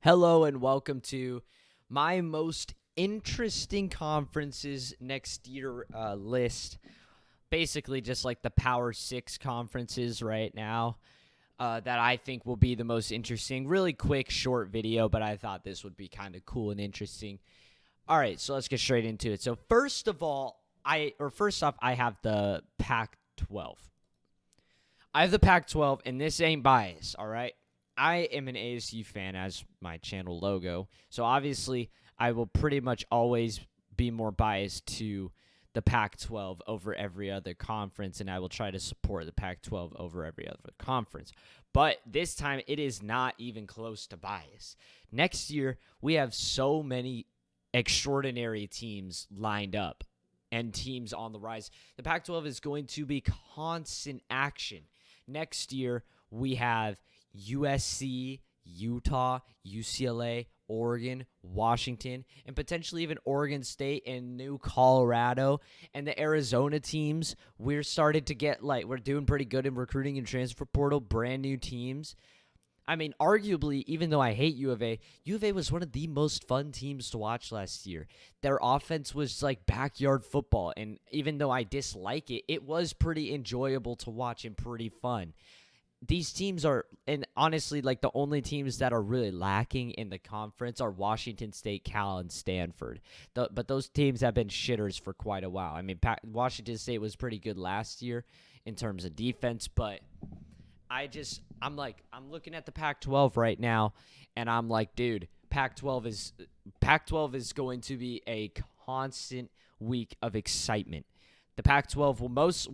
Hello and welcome to my most interesting conferences next year list. Basically, just like the Power Six conferences right now that I think will be the most interesting. Really quick, short video, but I thought this would be kind of cool and interesting. All right, so let's get straight into it. So first off, I have the Pac-12. I have the Pac-12, and this ain't biased. All right. I am an ASU fan as my channel logo. So obviously, I will pretty much always be more biased to the Pac-12 over every other conference, and I will try to support the Pac-12 over every other conference. But this time, it is not even close to bias. Next year, we have so many extraordinary teams lined up and teams on the rise. The Pac-12 is going to be constant action. Next year, we have USC, Utah, UCLA, Oregon, Washington, and potentially even Oregon State and New Colorado. And the Arizona teams, we're started to get we're doing pretty good in recruiting and transfer portal, brand new teams. I mean, arguably, even though I hate U of A was one of the most fun teams to watch last year. Their offense was like backyard football, and even though I dislike it, it was pretty enjoyable to watch and pretty fun. These teams are, and honestly, like the only teams that are really lacking in the conference are Washington State, Cal, and Stanford. But those teams have been shitters for quite a while. I mean, Washington State was pretty good last year in terms of defense, but I'm looking at the Pac-12 right now, and I'm like, dude, Pac-12 is going to be a constant week of excitement. The Pac-12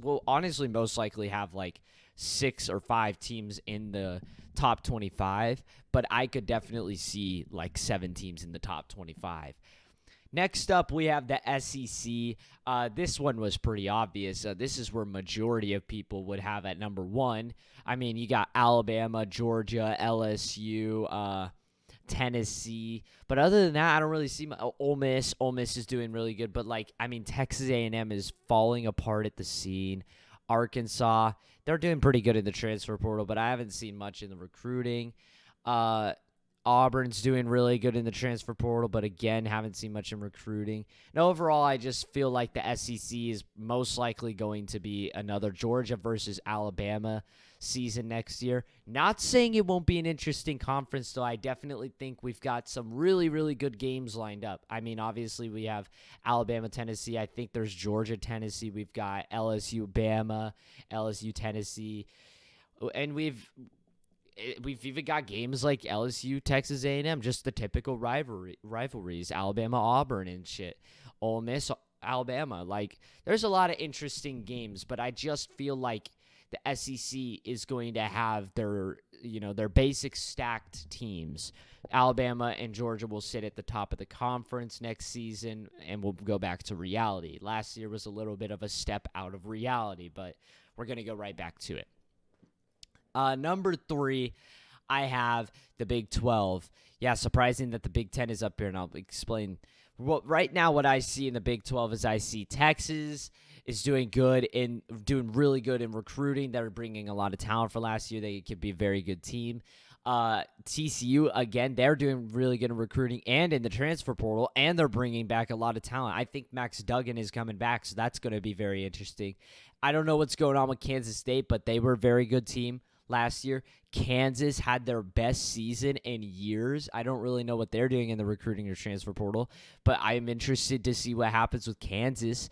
will honestly most likely have like 6 or 5 teams in the top 25, but I could definitely see like 7 teams in the top 25. Next up, we have the SEC. This one was pretty obvious. This is where majority of people would have at number 1. I mean, you got Alabama, Georgia, LSU, Tennessee. But other than that, I don't really see Ole Miss. Ole Miss is doing really good. But, Texas A&M is falling apart at the scene. Arkansas, they're doing pretty good in the transfer portal, but I haven't seen much in the recruiting. Auburn's doing really good in the transfer portal, but again, haven't seen much in recruiting. And overall, I just feel like the SEC is most likely going to be another Georgia versus Alabama season next year. Not saying it won't be an interesting conference, though. I definitely think we've got some really, really good games lined up. I mean, obviously, we have Alabama, Tennessee. I think there's Georgia, Tennessee. We've got LSU, Bama, LSU, Tennessee. And we've even got games like LSU, Texas A&M, just the typical rivalries, Alabama, Auburn, and shit. Ole Miss, Alabama. There's a lot of interesting games, but I just feel like the SEC is going to have their basic stacked teams. Alabama and Georgia will sit at the top of the conference next season, and we'll go back to reality. Last year was a little bit of a step out of reality, but we're going to go right back to it. Number 3, I have the Big 12. Yeah, surprising that the Big 10 is up here, and I'll explain. Well, right now, what I see in the Big 12 is I see Texas is doing really good in recruiting. They're bringing a lot of talent for last year. They could be a very good team. TCU, again, they're doing really good in recruiting and in the transfer portal, and they're bringing back a lot of talent. I think Max Duggan is coming back, so that's going to be very interesting. I don't know what's going on with Kansas State, but they were a very good team last year. Kansas had their best season in years. I don't really know what they're doing in the recruiting or transfer portal, but I'm interested to see what happens with Kansas.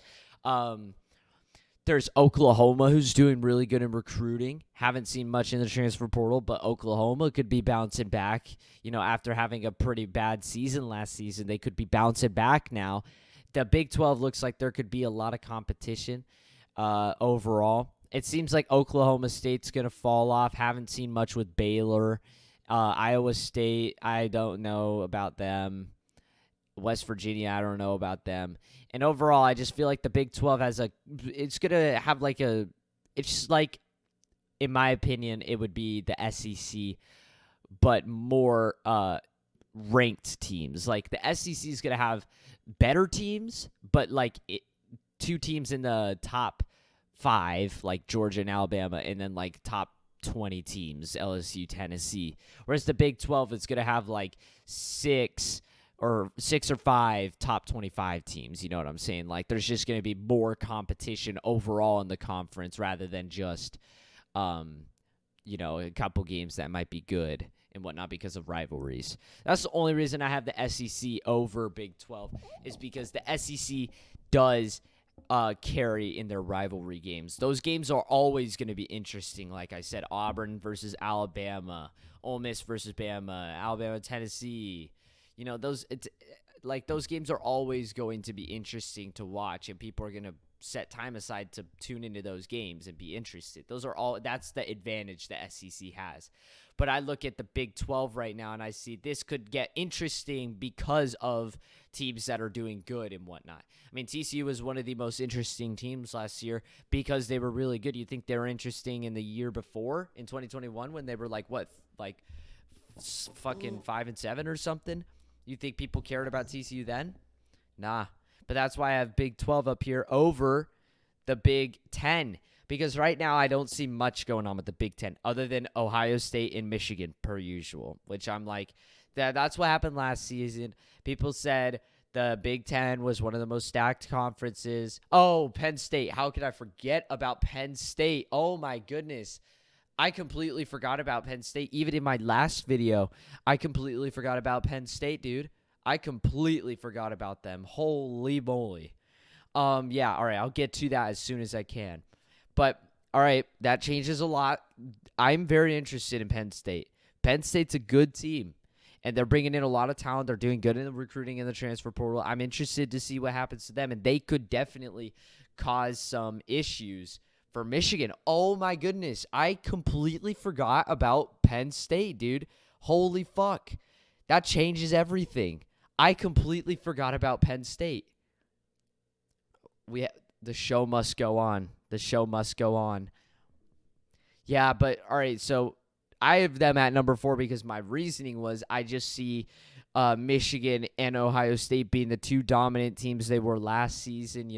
There's Oklahoma, who's doing really good in recruiting. Haven't seen much in the transfer portal, but Oklahoma could be bouncing back. After having a pretty bad season last season, they could be bouncing back now. The Big 12 looks like there could be a lot of competition overall. It seems like Oklahoma State's going to fall off. Haven't seen much with Baylor. Iowa State, I don't know about them. West Virginia, I don't know about them. And overall, I just feel like the Big 12 it's going to have it's just like, in my opinion, it would be the SEC, but more ranked teams. Like, the SEC is going to have better teams, but 2 teams in the top 5, like Georgia and Alabama, and then top 20 teams, LSU, Tennessee. Whereas the Big 12 is going to have like six or five top 25 teams. You know what I'm saying? Like there's just going to be more competition overall in the conference rather than just, a couple games that might be good and whatnot because of rivalries. That's the only reason I have the SEC over Big 12 is because the SEC does carry in their rivalry games. Those games are always going to be interesting. Like I said, Auburn versus Alabama, Ole Miss versus Bama, Alabama, Tennessee. Those games are always going to be interesting to watch, and people are going to set time aside to tune into those games and be interested. That's the advantage the SEC has. But I look at the Big 12 right now, and I see this could get interesting because of teams that are doing good and whatnot. I mean, TCU was one of the most interesting teams last year because they were really good. You think they were interesting in the year before, in 2021, when they were fucking 5-7 or something? You think people cared about TCU then? Nah. But that's why I have Big 12 up here over the Big 10. Because right now I don't see much going on with the Big 10 other than Ohio State and Michigan per usual, which I'm like, that's what happened last season. People said the Big 10 was one of the most stacked conferences. Oh, Penn State. How could I forget about Penn State? Oh, my goodness. I completely forgot about Penn State. Even in my last video, I completely forgot about Penn State, dude. I completely forgot about them. Holy moly. Yeah, all right, I'll get to that as soon as I can. But, all right, that changes a lot. I'm very interested in Penn State. Penn State's a good team, and they're bringing in a lot of talent. They're doing good in the recruiting and the transfer portal. I'm interested to see what happens to them, and they could definitely cause some issues for Michigan. Oh, my goodness. I completely forgot about Penn State, dude. Holy fuck. That changes everything. I completely forgot about Penn State. The show must go on. The show must go on. Yeah, but all right, so I have them at number 4 because my reasoning was I just see Michigan and Ohio State being the two dominant teams they were last season,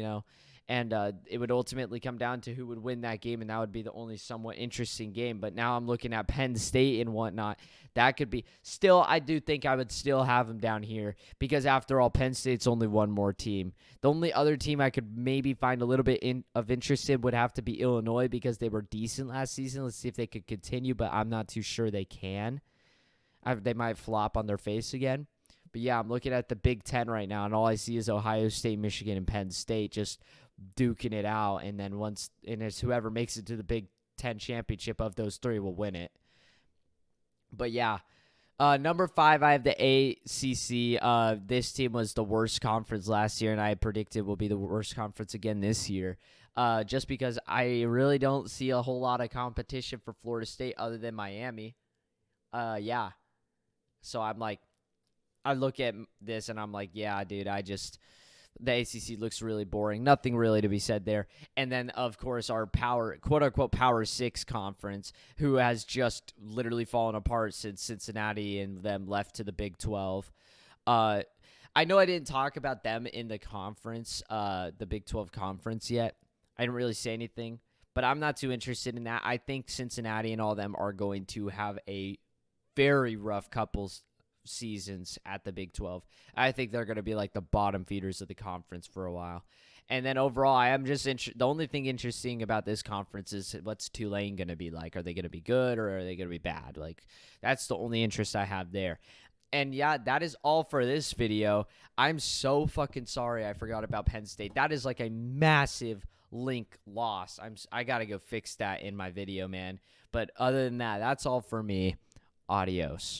and it would ultimately come down to who would win that game, and that would be the only somewhat interesting game. But now I'm looking at Penn State and whatnot. That could be still, I do think I would still have them down here because after all, Penn State's only one more team. The only other team I could maybe find a little bit of interest in would have to be Illinois because they were decent last season. Let's see if they could continue, but I'm not too sure they can. They might flop on their face again. But yeah, I'm looking at the Big 10 right now, and all I see is Ohio State, Michigan, and Penn State just duking it out, and then it's whoever makes it to the Big 10 championship of those three will win it. But yeah, number 5, I have the ACC. This team was the worst conference last year, and I predicted will be the worst conference again this year. Just because I really don't see a whole lot of competition for Florida State other than Miami. Yeah. So I'm like, I look at this and I'm like, yeah, dude, the ACC looks really boring. Nothing really to be said there. And then, of course, our quote-unquote Power 6 conference, who has just literally fallen apart since Cincinnati and them left to the Big 12. I know I didn't talk about them in the conference, the Big 12 conference yet. I didn't really say anything, but I'm not too interested in that. I think Cincinnati and all them are going to have a very rough couple seasons at the Big 12. I think they're going to be like the bottom feeders of the conference for a while. And then overall, I am just the only thing interesting about this conference is what's Tulane going to be like? Are they going to be good or are they going to be bad? Like, that's the only interest I have there. And yeah, that is all for this video. I'm so fucking sorry I forgot about Penn State. That is like a massive link loss. I got to go fix that in my video, man. But other than that, that's all for me. Adios.